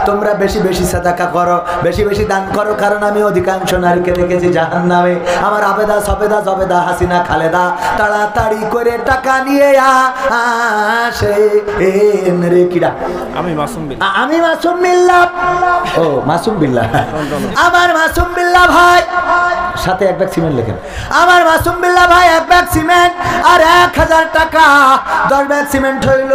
তোমরা বেশি বেশি সাদাকা করো, বেশি বেশি দান করো, কারণ আমি অধিকাংশ নারীকে দেখেছি জাহান্নামে। আমার আবেদা সবেদা জবেদা হাসিনা খালেদা তাড়াতাড়ি করে টাকা নিয়ে আসে। রে কিরা? আমি মাসুম বিল্লাহ। ও মাসুম বিল্লাহ। আমার মাসুম বিল্লাহ ভাই সাথে 1 ব্যাগ সিমেন্ট লেখেন। আমার মাসুম বিল্লাহ ভাই 1 ব্যাগ সিমেন্ট আর 1,000 টাকা। 10 ব্যাগ সিমেন্ট হইল।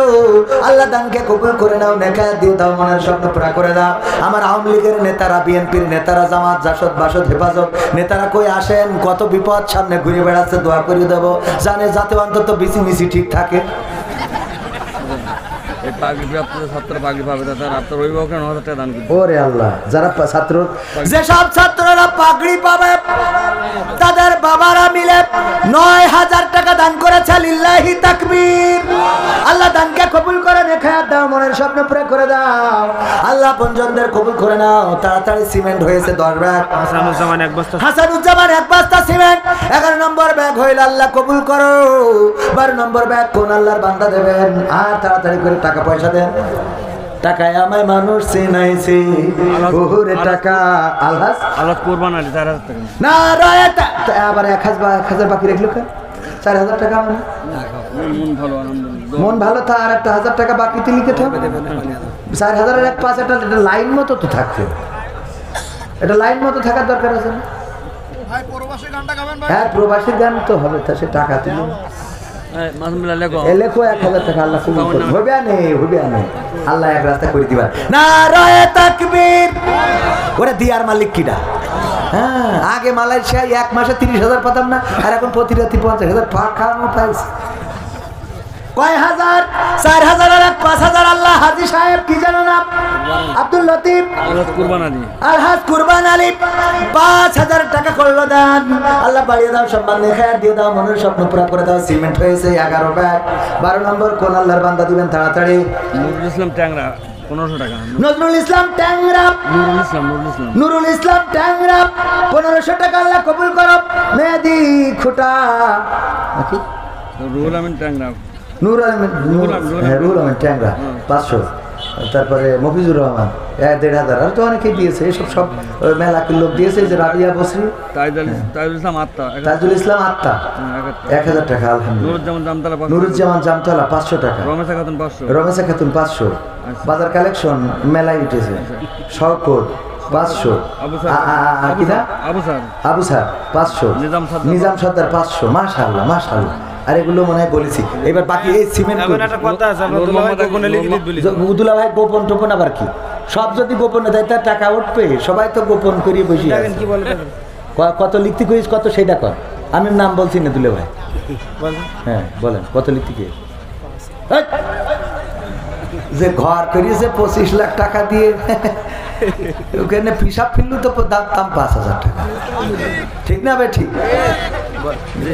আল্লাহ দানকে কবুল করে নাও, নেখায়াত দিয়ে দাও, মনের স্বপ্ন পুরা করে দাও। আমার আওয়ামী লীগের নেতারা, বিএনপির নেতারা, জামাত, জাসদ, বাসদ, হেফাজত নেতারা কই আসেন? কত বিপদ সামনে ঘুরে বেড়াচ্ছে, দোয়া করে দেবো জানে, যাতে অন্তত বিসি মিসি ঠিক থাকে। এই পাগড়ি প্রাপ্ত ছাত্র পাগড়ি পাবে তার আপনার অভিভাবকরা 9,000 টাকা দান করবে। ওরে আল্লাহ, যারা ছাত্র, যেসব ছাত্ররা পাগড়ি পাবে তাদের বাবারা মিলে 9,000 টাকা দান করেছে। লিল্লাহি তাকবীর। আল্লাহ দানকে কবুল করে নেখায়াত দাও, মনের স্বপ্ন পুরো করে দাও। আল্লাহ পঞ্জনদের কবুল করে নাও। তাড়াতাড়ি সিমেন্ট হয়েছে 10 ব্যাগ। হাসানুজ্জামান 1 বস্তা, হাসানুজ্জামান 1 বস্তা সিমেন্ট। 11 নম্বর ব্যাগ হইল, আল্লাহ কবুল করো। 12 নম্বর ব্যাগ কোন আল্লাহর বান্দা দেবেন? আর তাড়াতাড়ি করে টাকা পয়সা দেন। টাকায় আমায় মানুষ চিনাইছে, ওরে টাকা। আলহাজ আল্লাহ কুরবান আলী 4,000 টাকা। না রয়তা আবার 1,000 বাকি রাখলো কেন? 4,000 টাকা মানে মন ভালো, আলহামদুলিল্লাহ। মন ভালো, তা আর একটা 1,000 টাকা বাকিতে লিখে থাক। 4,000 এর 5 একটা লাইন মতো তো থাকতে, এটা লাইন মতো থাকার দরকার আছে না? হ্যাঁ, প্রবাসীর গান তো হবে, তা সে টাকা তুলে মাসুমিল্লাহ লেখো। লেখো 1,000 টাকা। আল্লাহ কবুল করুন। হবে না, আল্লাহ এক রাস্তা করে দিবার। নারায়ে তাকবীর। ওরে দিয়ার মালিক কিডা? হ্যাঁ, আগে মালয়েশিয়ায় 1 মাসে 30,000 পেতাম না, আর এখন প্রতি রাতে 50,000 পাখা পাইছে। কয় হাজার? 4,000 আর 5,000। আল্লাহ হাজী সাহেব কি জানো না? আব্দুল লতিফ আল্লাহ কুরবান আলী। আলহাজ কুরবান আলী 5,000 টাকা করলো দান। আল্লাহ বাড়িয়ে দাও, সম্মান দেখায় দিয়ে দাও, মনের স্বপ্ন পুরা করে দাও। সিমেন্ট হয়েছে 11 ব্যাগ। 12 নম্বর কোন আল্লাহর বান্দা দিবেন তাড়াতাড়ি? নুরুল ইসলাম ট্যাংরা 1500 টাকা। নজরুল ইসলাম ট্যাংরা। নুরুল ইসলাম ট্যাংরা 1500 টাকা। আল্লাহ কবুল করো। মেহেদি খুঁটা নাকি রুহুল আমিন ট্যাংরা। রুহুল আমিন ট্যাংরা 500। তারপরে মফিজুর রহমান 1,500। আর তো অনেকেই দিয়েছে, এসব সব মেলাকের লোক দিয়েছে। যে রাবিয়া বসরি, তাইজুল ইসলাম আত্মা, 1,000 টাকা। আলহামদুলিল্লাহ। নুরুজ্জামান জামতলা 500 টাকা। রমেশা খাতুন 500। বাজার কালেকশন মেলায় উঠেছে। শওকত 500। আবু স্যার 500। নিজাম সর্দার 500। মাশাআল্লাহ, মাশাআল্লাহ। আর এগুলো মনে হয় বলেছি। এবার বাকি এই সিমেন্ট একটা কথা আছে, আমরা গোপনে লিখে দিতে বলি। উদুলা ভাই গোপন টোপন আবার কি? সব যদি গোপনে দেয় তার টাকা উঠবে। সবাই তো গোপন করিয়ে বসে আছে। কি বলে কত লিখতে করিস, কত সেটা কর। আমি নাম বলছি না দুলে ভাই। হ্যাঁ বলেন, কত লিখতে কি? যে ঘর করিয়েছে 25 লাখ টাকা দিয়ে, ওখানে পিসাব ফিরলু তো দাম 5,000 টাকা। ঠিক না ভাই? ঠিক।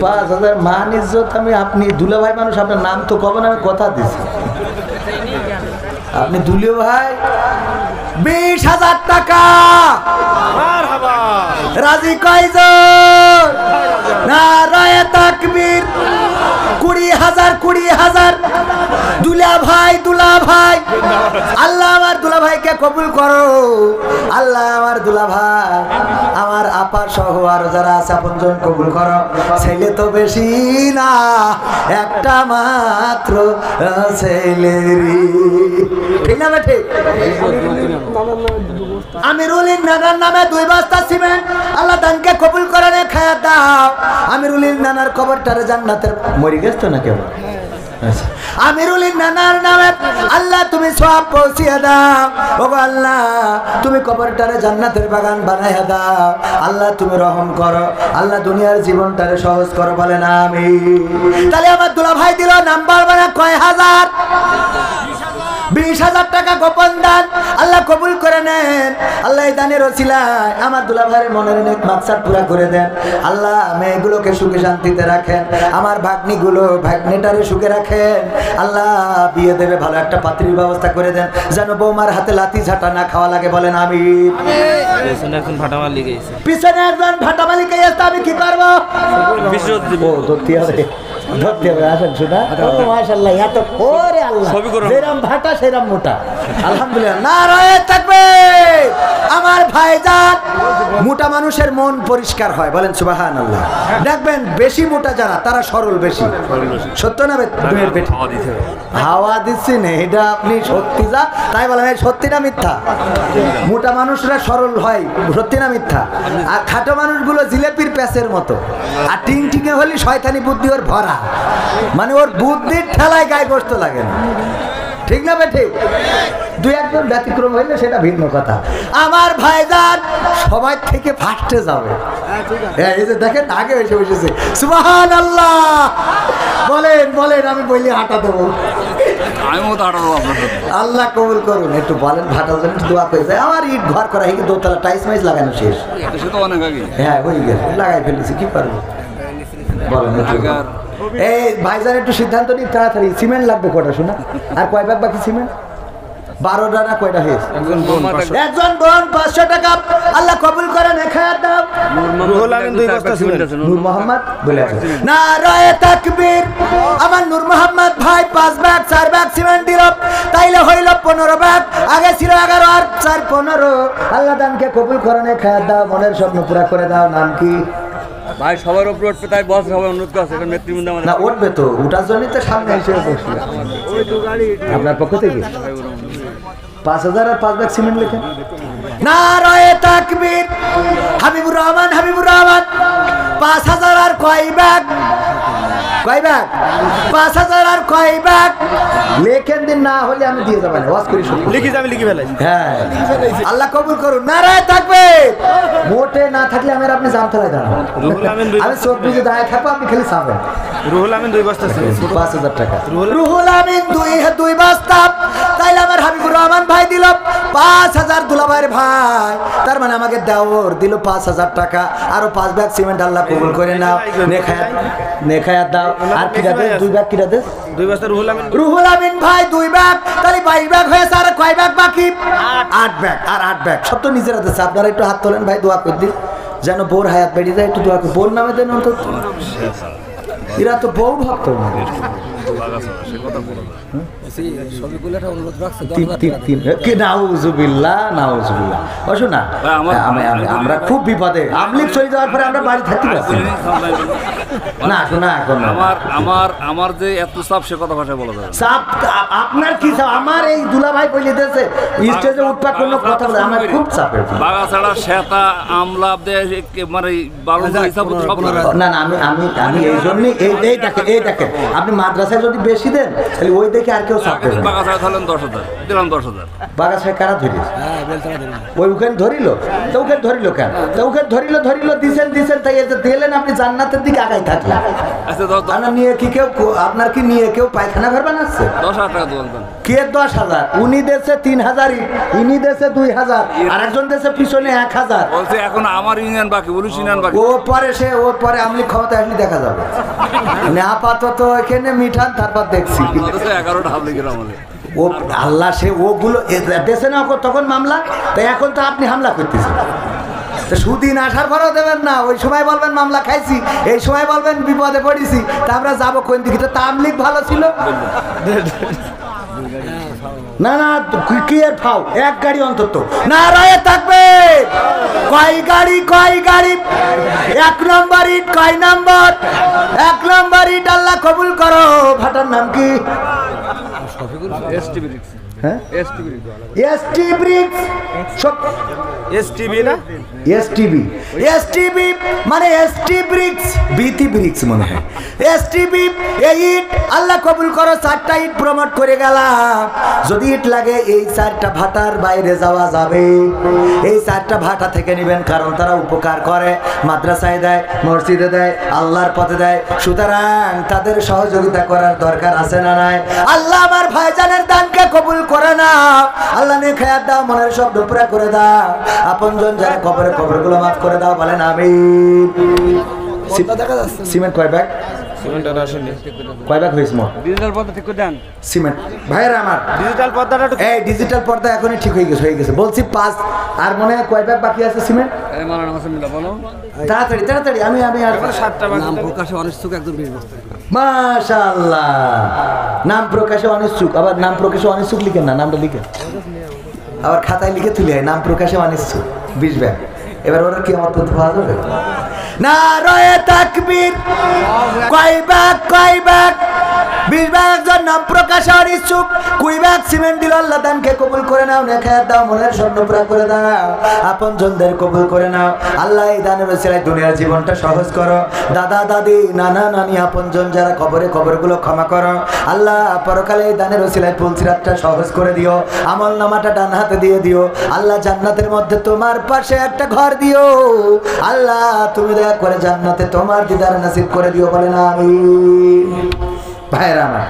5,000 মান ইজ্জত। আমি আপনি দুলা ভাই মানুষ, আপনার নাম তো কবেন, আমি কথা দিছি। আপনি দুলিও ভাই 20,000 টাকা। রাজি কয়জন? নারায়ে তাকবীর। 20,000 দুলা ভাই আল্লাহ আমার দুলা ভাইকে কবুল করো। আল্লাহ আমার দুলা ভাই, আমার আপা সহ আর যারা আছে আপনজন কবুল করো। ছেলে তো বেশি না, একটা মাত্র ছেলেরই। ঠিক না বেঠে? আমিরুল নানার নামে 2 বস্তা সিমেন্ট। আল্লাহ দানকে কবুল করে নে খায়া দাও। আমিরুল নানার কবরটারে জান্নাতের মরি গেছ তো না কেবল। আমিরুল নানার নামে আল্লাহ তুমি সওয়াব পৌঁছিয়ে দাও। ওগো আল্লাহ, তুমি কবরটারে জান্নাতের বাগান বানাইয়া দাও। আল্লাহ তুমি রহম করো। আল্লাহ দুনিয়ার জীবনটারে সহজ করো, বলেন আমিন। তাহলে আমার দুলা ভাই দিল নাম্বার বানা কয় হাজার? 20,000 টাকা গোপন দান। আল্লাহ কবুল করে নেন। আল্লাহ এই দানের ওসিলায় আমার দুলা ভাইয়ের মনের নেক মাকসাদ পুরা করে দেন। আল্লাহ মেয়েগুলোকে সুখে শান্তিতে রাখেন। আমার ভাগ্নিটারে সুখে রাখেন। আল্লাহ বিয়ে দেবে, ভালো একটা পাত্রীর ব্যবস্থা করে দেন, যেন বৌমার হাতে লাথি ঝাঁটা না খাওয়া লাগে, বলেন আমিন। পিছনে একজন ভাটা মালিক এসে আমি কি করবো? ধরতে হবে। আসেন শোনা। মাশাআল্লাহ, এত করে আল্লাহ যেরম ভাটা সেরম মোটা। আলহামদুলিল্লাহ, নারায়ে তাকবীর। আমার ভাইজান, মোটা মানুষের মন পরিষ্কার হয়, বলেন সুবহানাল্লাহ। দেখবেন বেশি মোটা যারা, তারা সরল বেশি। সত্য না? হাওয়া দিচ্ছি না, এটা আপনি সত্যি যা তাই বলেন। সত্যি না মিথ্যা? মোটা মানুষরা সরল হয়, সত্যি না মিথ্যা? আর খাটো মানুষগুলো জিলেপির প্যাচের মতো। আর টিংটিঙে হলে শয়তানি বুদ্ধি ওর ভরা, মানে ওর বুদ্ধির ঠেলায় গায়ে গোস্ত লাগে না। ঠিক না বেঠে? 2-1 ব্যতিক্রম হইলে সেটা ভিন্ন কথা। আমার ভাইজান সবাই থেকে ফার্স্টে যাবে। এই যে দেখেন আগে এসে বসেছে। সুবহানাল্লাহ। বলেন, আমি বলি হাঁটা দেবো। আমিও তো হাঁটাবো আপনার সাথে। আল্লাহ কবুল করুন। একটু বলেন ভাটার জন্য একটু দোয়া করে যায়। আমার ইট ঘর করা হয়ে দোতলা টাইস মাইস লাগানো শেষ। সে তো অনেক আগে। হ্যাঁ হয়ে গেছে, লাগাই ফেলেছি, কি পারবো বলেন একটু। ঢাকার এই ভাইজান একটু সিদ্ধান্ত নিন তাড়াতাড়ি। সিমেন্ট লাগবে কটা শোনা? আর কয় ব্যাগ বাকি সিমেন্ট? 12টা না কয়টা হয়েছে? একজন বোন 500 টাকা আল্লাহ কবুল করেন। খায়াত দাও। রুহুল আমিন 2 বস্তা সিমেন্ট। নূর মোহাম্মদ বলে আছে নারায়ে তাকবীর। আমার নূর মোহাম্মদ ভাই 5 ব্যাগ 4 ব্যাগ সিমেন্ট দিল, তাইলে হইল 15 ব্যাগ। আগে ছিল 11 আর 4 15। আল্লাহ দানকে কবুল করেন। খায়াত দাও, মনের স্বপ্ন পুরা করে দাও। নাম কি? ভাই সবার উপর উঠবে, তাই বস সবাই অনুরোধ করছে এখন নেতৃবৃন্দ আমাদের না উঠবে তো, উঠার জন্যই তো সামনে এসে বসছি আপনার পক্ষ থেকে। 5000 আর 5 ব্যাগ সিমেন্ট লেখেন। নারায়ে তাকবীর। হাবিবুর রহমান 5000 আর কয় ব্যাগ? কয় ব্যাগ? 5000 আর কয় ব্যাগ লেখেন দিন, না হলে আমি দিয়ে যাবো। ওয়াজ করি শুনি, লিখি যাবে, লিখি ফেলাই। হ্যাঁ আল্লাহ কবুল করুন। নারায়ে তাকবীর। মোটে না থাকলে আমি আর আপনি জাম ফেলাই দাঁড়াবো। রুহুল আমিন 2 আমি চোখ বুঝে দাঁড়ায় থাকবো, আপনি খালি চাবেন। রুহুল আমিন 2 বস্তা সিমেন্ট। 5000 টাকা। রুহুল আমিন 2 বস্তা। তাইলে আমার হাবিবুর রহমান ভাই দিল 5000। দুলাভাইয়ের ভাই, তার মানে আমাকে দেওর দিল 5000 টাকা। আরো 5 ব্যাগ সিমেন্ট আল্লাহ কবুল করে নাও। নেখায়াত দাও। আর কিটা দে? 2 ব্যাগ কিটা দে? 2 বস্তা রুহুল আমিন। রুহুল আমিন ভাই 2 ব্যাগ, তাহলে 22 ব্যাগ হয়েছে। আর কয় ব্যাগ বাকি? 8 ব্যাগ। আর 8 ব্যাগ সব তো নিজেরা দিচ্ছে। আপনারা একটু হাত তোলেন ভাই, দোয়া করে দিন যেন বোর হায়াত বেড়ে যায়। একটু দোয়া করে বোর নামে দেন অন্তত। এরা তো বউ ভক্ত। আমরা খুব বিপদে। আমলিক চলে যাওয়ার পরে আমরা বাড়ি থাকতে পারছি না। শোনা এখন আমার যে এত চাপ সে কথা ভাষায় বলা যাবে না। চাপ আপনার কি চাপ? আমার এই দুলাভাই বলে দিয়েছে স্টেজে উঠবা কোনো কথা বলে আমার খুব চাপে। বাগাছাড়া শ্বেতা আমলা মানে না না, আমি এই জন্যই এই দেখেন আপনি মাদ্রাসায় যদি বেশি দেন তাহলে ওই দেখে আর কেউ চাপ দেবে না। বাগাছাড়া ধরলেন 10,000 দিলাম 10,000। বাগাছায় কারা ধরিস? ওই ওখানে ধরিল তো, ওখানে ধরিল কেন? তো ওখানে ধরিল দিছেন তাই এতে দিলেন আপনি জান্নাতের দিকে আগাই থাকলেন। আচ্ছা আপনার নিয়ে কি কেউ, আপনার কি নিয়ে কেউ পায়খানা ঘর বানাচ্ছে? 10,000 টাকা বলতেন। কে 10,000? উনি দেশে 3000, ইনি দেশে 2000, আর একজন দেশে পিছনে 1000 বলছে। এখন আমার ইউনিয়ন বাকি, পুলিশ ইউনিয়ন বাকি। ও পরে আমলি ক্ষমতা আসলে দেখা যাবে। আপাতত এখানে মিঠান, তারপর দেখছি 11টা হামলে গেলাম আমাদের। ও আল্লাহ, সে ওগুলো দেশে না তখন মামলা, তাই এখন তো আপনি হামলা করতেছেন। তো সুদিন আসার পরেও দেবেন না। ওই সময় বলবেন মামলা খাইছি, এই সময় বলবেন বিপদে পড়েছি। তা আমরা যাবো কোন দিকে? তামলিক ভালো ছিল না। না কি এর ফাও? এক গাড়ি অন্তত নারায়ে থাকবে। কয় গাড়ি? 1 নম্বর ইট। কয় নম্বর? 1 নম্বর ইট। আল্লাহ কবুল করো। ভাটার নাম কি? ST bricks. হ্যাঁ এসটি ব্রিক্স। এসটিবি না? এসটিবি মানে এসটি ব্রিক্স, বিটি ব্রিক্স মনে হয়। এসটিবি এই ইট আল্লাহ কবুল করো। 4টা ইট প্রমোট করে গেলাম। যদি ইট লাগে এই 4টা ভাটার বাইরে যাওয়া যাবে। এই 4টা ভাটা থেকে নেবেন, কারণ তারা উপকার করে, মাদ্রাসায় দেয়, মসজিদে দেয়, আল্লাহর পথে দেয়। সুতরাং তাদের সহযোগিতা করার দরকার আছে না নাই? আল্লাহ আমার ভাইজানের দানকে কবুল করে না। আল্লাহ নে খায়াত দাও, মনের সব পুরা করে দাও। আপনজন যারা কবরগুলো মাফ করে দাও, বলেন আমিন। সিমেন্ট কয় ব্যাগ? সিমেন্ট আর আসেনি। কয় ব্যাগ হয়েছে মোট? ডিজিটাল পদ্ধতি ঠিক করে দেন সিমেন্ট ভাইরা আমার। ডিজিটাল পর্দাটা একটু এই ডিজিটাল পর্দা এখনই ঠিক হয়ে গেছে বলছি। 5 আর মনে হয় কয় ব্যাগ বাকি আছে সিমেন্ট? এই মালানা মাসে মিলা বলো তাড়াতাড়ি আমি আর 7টা বাকি। নাম প্রকাশে অনিচ্ছুক একজন 20 বস্তা। মাশাআল্লাহ। নাম প্রকাশে অনিচ্ছুক। আবার নাম প্রকাশে অনিচ্ছুক লিখেন না, নামটা লিখেন। আবার খাতায় লিখে তুলে নাম প্রকাশে অনিচ্ছুক 20 ব্যাগ। এবার ওরা কি আমার প্রতি পাওয়া যাবে? নারায়ে তাকবীর। কয় ব্যাগ? 20 ব্যাগ। একজন নাম প্রকাশে অনিচ্ছুক। 20 ব্যাগ সিমেন্ট দিল। আল্লাহ দানকে কবুল করে নাও। নেখায়াত দাও, মনের স্বপ্ন পুরা করে দাও। আপনজনদের কবুল করে নাও। আল্লাহ এই দানের ওসিলায় দুনিয়ার জীবনটা সহজ করো। দাদা দাদি নানা নানি আপনজন যারা কবরগুলো ক্ষমা করো। আল্লাহ পরকালে এই দানের ওসিলায় পুলসিরাতটা সহজ করে দিও। আমল নামাটা ডান হাতে দিয়ে দিও। আল্লাহ জান্নাতের মধ্যে তোমার পাশে একটা ঘর দিও। আল্লাহ তুমি দয়া করে জান্নাতে তোমার দিদার নসিব করে দিও, বলেন আমিন। ভাইরা আমার,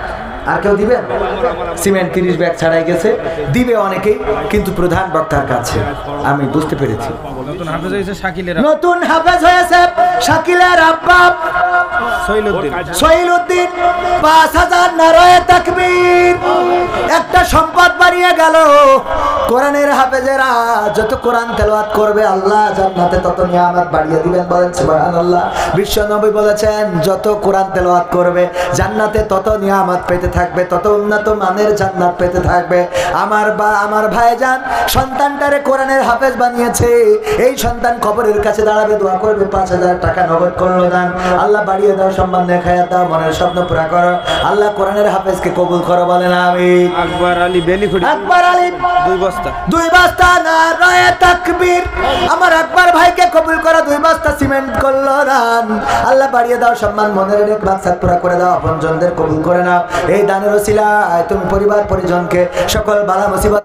আর কেউ দিবেন? সিমেন্ট 30 ব্যাগ ছাড়াই গেছে, দিবে অনেকেই, কিন্তু প্রধান বক্তার কাছে। আমি বুঝতে পেরেছি নতুন হাফেজ হয়েছে শাকিলের নতুন হাফেজ হয়েছে শাকিলের আব্বা সহিলউদ্দিন। 5000 নারায়ে তাকবীর। একটা সম্পদ বাড়িয়ে গেল। কোরআনের হাফেজেরা যত কোরআন তেলাওয়াত করবে আল্লাহ জান্নাতে তত নিয়ামত বাড়িয়ে দিবেন, বলেন সুবহানাল্লাহ। বিশ্ব নবী বলেছেন যত কোরআন তেলাওয়াত করবে জান্নাতে তত নিয়ামত পেতে থাকবে, তত উন্নত মানের জান্নাত পেতে থাকবে। আমার ভাইজান সন্তানটারে কোরআনের হাফেজ বানিয়েছে, এই সন্তান কবরের কাছে দাঁড়াবে, দোয়া করবে, 5000 টাকা নগদ করলো দান। আল্লাহ বাড়িয়ে দাও, সম্মান দেখায়া দাও, মনের স্বপ্ন পুরা করো। আল্লাহ কোরআনের হাফেজকে কবুল করো, বলেন আমিন। আকবর আলী বেলিখুড়ি আকবর আলী 2 বস্তা নারায়ে তাকবীর। আমার আকবর ভাইকে কবুল করো, 2 বস্তা সিমেন্ট করলো দান। আল্লাহ বাড়িয়ে দাও, সম্মান মনের এক মাকসাদ পুরা করে দাও, আপনজনদের কবুল করে নাও। এই দানের ওসিলায় তুমি পরিবার পরিজনকে সকল বালা মুসিবত